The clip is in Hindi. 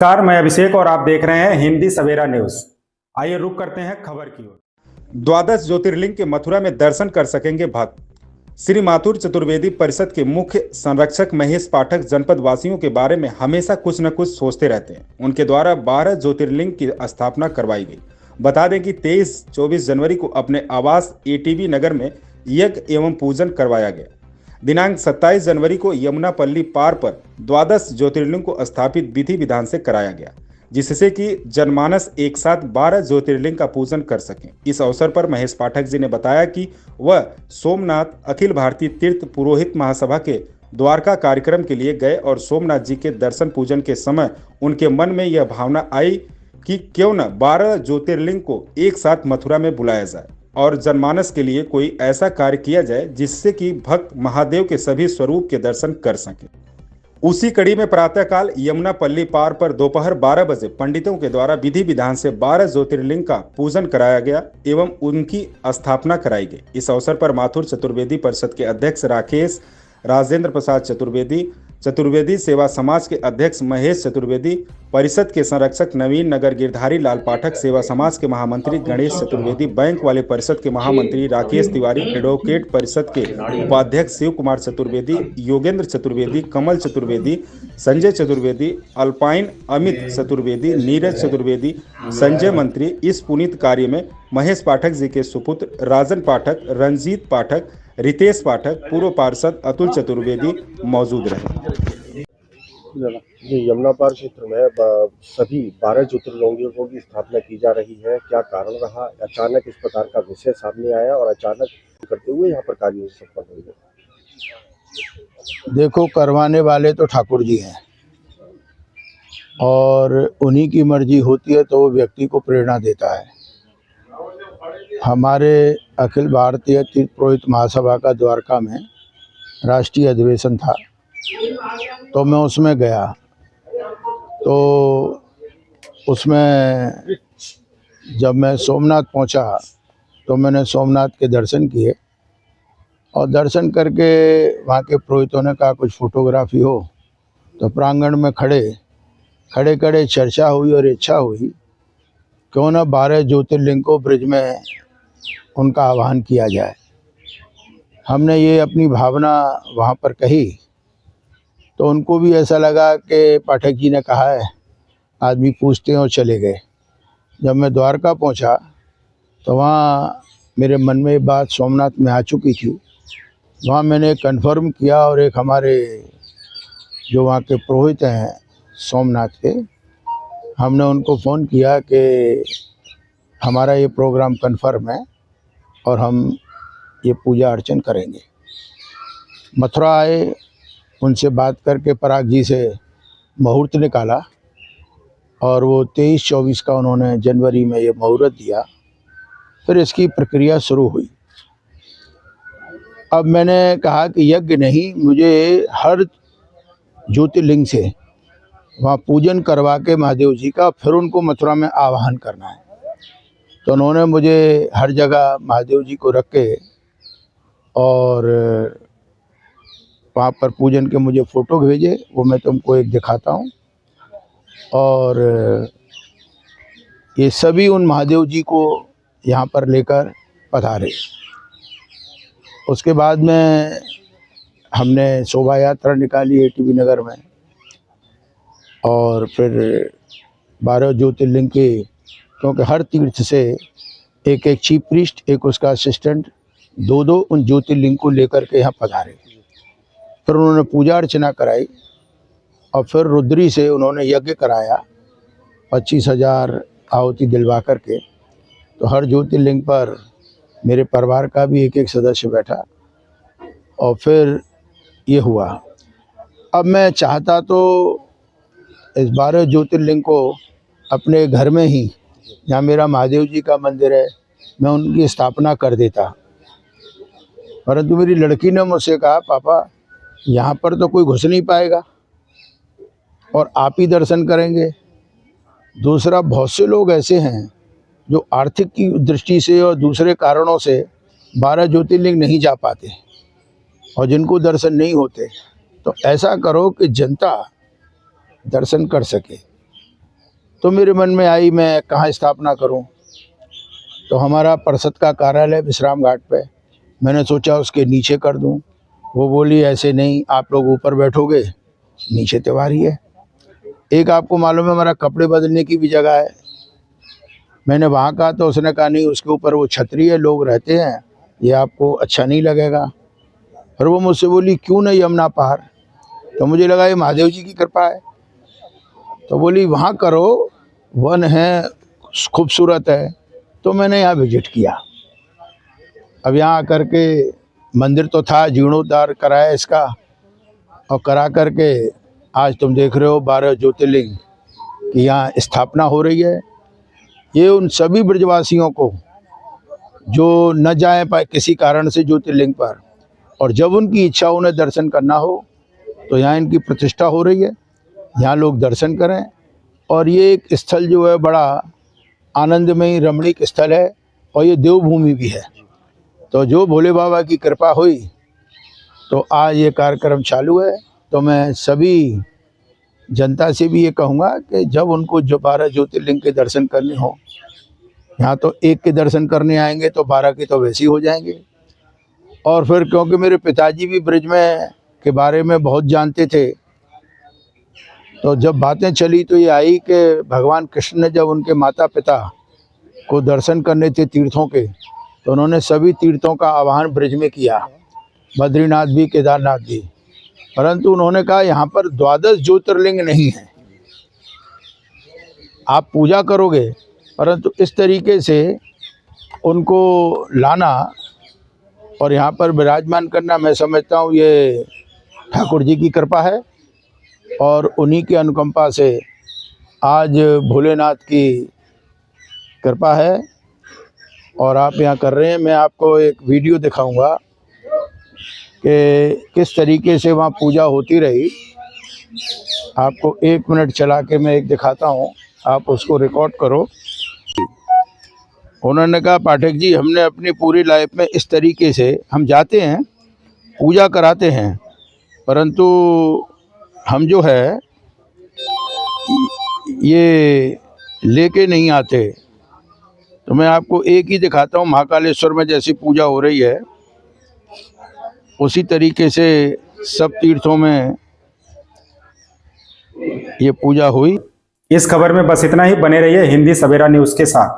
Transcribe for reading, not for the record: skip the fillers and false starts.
नमस्कार, मैं अभिषेक और आप देख रहे हैं हिंदी सवेरा न्यूज। आइए रुक करते हैं खबर की ओर। द्वादश ज्योतिर्लिंग के मथुरा में दर्शन कर सकेंगे भक्त। श्री माथुर चतुर्वेदी परिषद के मुख्य संरक्षक महेश पाठक जनपद वासियों के बारे में हमेशा कुछ न कुछ सोचते रहते हैं। उनके द्वारा 12 ज्योतिर्लिंग की स्थापना करवाई गई। बता दें कि 23-24 जनवरी को अपने आवास एटीबी नगर में यज्ञ एवं पूजन करवाया गया। दिनांक 27 जनवरी को यमुनापल्ली पार पर द्वादश ज्योतिर्लिंग को स्थापित विधि विधान से कराया गया, जिससे कि जनमानस एक साथ 12 ज्योतिर्लिंग का पूजन कर सकें। इस अवसर पर महेश पाठक जी ने बताया कि वह सोमनाथ अखिल भारतीय तीर्थ पुरोहित महासभा के द्वारका कार्यक्रम के लिए गए और सोमनाथ जी के दर्शन पूजन के समय उनके मन में यह भावना आई कि क्यों न 12 ज्योतिर्लिंग को एक साथ मथुरा में बुलाया जाए और जनमानस के लिए कोई ऐसा कार्य किया जाए जिससे कि भक्त महादेव के सभी स्वरूप के दर्शन कर सके। उसी कड़ी में प्रातःकाल यमुनापल्ली पार पर दोपहर 12 बजे पंडितों के द्वारा विधि विधान से 12 ज्योतिर्लिंग का पूजन कराया गया एवं उनकी स्थापना कराई गई। इस अवसर पर माथुर चतुर्वेदी परिषद के अध्यक्ष राकेश राजेंद्र प्रसाद चतुर्वेदी सेवा समाज के अध्यक्ष महेश चतुर्वेदी, परिषद के संरक्षक नवीन नगर गिरधारी लाल पाठक, सेवा समाज के महामंत्री गणेश चतुर्वेदी, बैंक वाले परिषद के महामंत्री राकेश तिवारी, एडवोकेट परिषद के उपाध्यक्ष शिव कुमार चतुर्वेदी, योगेंद्र चतुर्वेदी, कमल चतुर्वेदी, संजय चतुर्वेदी, अल्पाइन अमित चतुर्वेदी, नीरज चतुर्वेदी, संजय मंत्री इस पुनीत कार्य में महेश पाठक जी के सुपुत्र राजन पाठक, रंजीत पाठक, रितेश पाठक, पूर्व पार्षद अतुल चतुर्वेदी मौजूद रहे। जी, यमुना पार क्षेत्र में सभी 12 ज्योतिर्लिंगों की स्थापना की जा रही है। क्या कारण रहा, अचानक इस प्रकार का विषय सामने आया और अचानक करते हुए यहाँ पर कार्य संपन्न हुए? देखो, करवाने वाले तो ठाकुर जी हैं और उन्हीं की मर्जी होती है तो वो व्यक्ति को प्रेरणा देता है। हमारे अखिल भारतीय तीर्थ पुरोहित महासभा का द्वारका में राष्ट्रीय अधिवेशन था, तो मैं उसमें गया। तो उसमें जब मैं सोमनाथ पहुंचा तो मैंने सोमनाथ के दर्शन किए और दर्शन करके वहाँ के पुरोहितों ने कहा कुछ फोटोग्राफी हो, तो प्रांगण में खड़े चर्चा हुई और इच्छा हुई क्यों न 12 ज्योतिर्लिंग को ब्रिज में उनका आह्वान किया जाए। हमने ये अपनी भावना वहाँ पर कही तो उनको भी ऐसा लगा कि पाठक जी ने कहा है, आदमी पूछते हैं और चले गए। जब मैं द्वारका पहुँचा तो वहाँ मेरे मन में ये बात सोमनाथ में आ चुकी थी। वहाँ मैंने कंफर्म किया और एक हमारे जो वहाँ के पुरोहित हैं सोमनाथ के, हमने उनको फ़ोन किया कि हमारा ये प्रोग्राम कंफर्म है और हम ये पूजा अर्चन करेंगे। मथुरा आए, उनसे बात करके पराग जी से मुहूर्त निकाला और वो 23-24 का उन्होंने जनवरी में ये मुहूर्त दिया। फिर इसकी प्रक्रिया शुरू हुई। अब मैंने कहा कि यज्ञ नहीं, मुझे हर ज्योतिर्लिंग से वहाँ पूजन करवा के महादेव जी का फिर उनको मथुरा में आवाहन करना है। तो उन्होंने मुझे हर जगह महादेव जी को रख के और वहाँ पर पूजन के मुझे फ़ोटो भेजे, वो मैं तुमको एक दिखाता हूँ। और ये सभी उन महादेव जी को यहाँ पर लेकर पधारे। उसके बाद में हमने शोभा यात्रा निकाली एटीबी नगर में और फिर 12 ज्योतिर्लिंग के, क्योंकि हर तीर्थ से एक चीफ प्रीस्ट, एक उसका असिस्टेंट, दो उन ज्योतिर्लिंग को लेकर के यहाँ पधारे। फिर उन्होंने पूजा अर्चना कराई और फिर रुद्री से उन्होंने यज्ञ कराया 25,000 आहुति दिलवा करके। तो हर ज्योतिर्लिंग पर मेरे परिवार का भी एक सदस्य बैठा और फिर ये हुआ। अब मैं चाहता तो इस 12 ज्योतिर्लिंग को अपने घर में ही, जहाँ मेरा महादेव जी का मंदिर है, मैं उनकी स्थापना कर देता, परंतु मेरी लड़की ने मुझसे कहा, पापा यहाँ पर तो कोई घुस नहीं पाएगा और आप ही दर्शन करेंगे। दूसरा, बहुत से लोग ऐसे हैं जो आर्थिक की दृष्टि से और दूसरे कारणों से 12 ज्योतिर्लिंग नहीं जा पाते और जिनको दर्शन नहीं होते। तो ऐसा करो कि जनता दर्शन कर सके। तो मेरे मन में आई मैं कहाँ स्थापना करूं। तो हमारा परिषद का कार्यालय विश्राम घाट पे, मैंने सोचा उसके नीचे कर दूं। वो बोली ऐसे नहीं, आप लोग ऊपर बैठोगे, नीचे तिवारी है। एक आपको मालूम है हमारा कपड़े बदलने की भी जगह है। मैंने वहाँ कहा तो उसने कहा नहीं, उसके ऊपर वो छतरी है, लोग रहते हैं, ये आपको अच्छा नहीं लगेगा। और वो मुझसे बोली क्यों नहीं यमुना पार। तो मुझे लगा ये महादेव जी की कृपा है। तो बोली वहाँ करो, वन है, खूबसूरत है। तो मैंने यहाँ विजिट किया। अब यहाँ आकर के मंदिर तो था, जीर्णोद्धार कराया इसका, और करा करके आज तुम देख रहे हो 12 ज्योतिर्लिंग की यहाँ स्थापना हो रही है। ये उन सभी ब्रजवासियों को जो न जाए पाए किसी कारण से ज्योतिर्लिंग पर, और जब उनकी इच्छा उन्हें दर्शन करना हो तो यहाँ इनकी प्रतिष्ठा हो रही है, यहाँ लोग दर्शन करें। और ये एक स्थल जो है बड़ा आनंदमयी रमणीक स्थल है, और ये देवभूमि भी है। तो जो भोले बाबा की कृपा हुई तो आज ये कार्यक्रम चालू है। तो मैं सभी जनता से भी ये कहूँगा कि जब उनको जो 12 ज्योतिर्लिंग के दर्शन करने हो, यहाँ तो एक के दर्शन करने आएंगे तो 12 के तो वैसे ही हो जाएंगे। और फिर क्योंकि मेरे पिताजी भी ब्रज में के बारे में बहुत जानते थे, तो जब बातें चली तो ये आई कि भगवान कृष्ण ने जब उनके माता पिता को दर्शन करने थे तीर्थों के, तो उन्होंने सभी तीर्थों का आह्वान ब्रज में किया, बद्रीनाथ भी, केदारनाथ भी। परंतु उन्होंने कहा यहाँ पर 12 ज्योतिर्लिंग नहीं है, आप पूजा करोगे, परंतु इस तरीके से उनको लाना और यहाँ पर विराजमान करना, मैं समझता हूँ ये ठाकुर जी की कृपा है। और उन्हीं की अनुकंपा से आज भोलेनाथ की कृपा है और आप यहाँ कर रहे हैं। मैं आपको एक वीडियो दिखाऊंगा कि किस तरीके से वहाँ पूजा होती रही। आपको 1 मिनट चला के मैं एक दिखाता हूँ, आप उसको रिकॉर्ड करो। उन्होंने कहा पाठक जी, हमने अपनी पूरी लाइफ में इस तरीके से हम जाते हैं, पूजा कराते हैं, परंतु हम जो है ये लेके नहीं आते। तो मैं आपको एक ही दिखाता हूँ, महाकालेश्वर में जैसी पूजा हो रही है उसी तरीके से सब तीर्थों में ये पूजा हुई। इस खबर में बस इतना ही। बने रहिए हिंदी सवेरा न्यूज़ के साथ।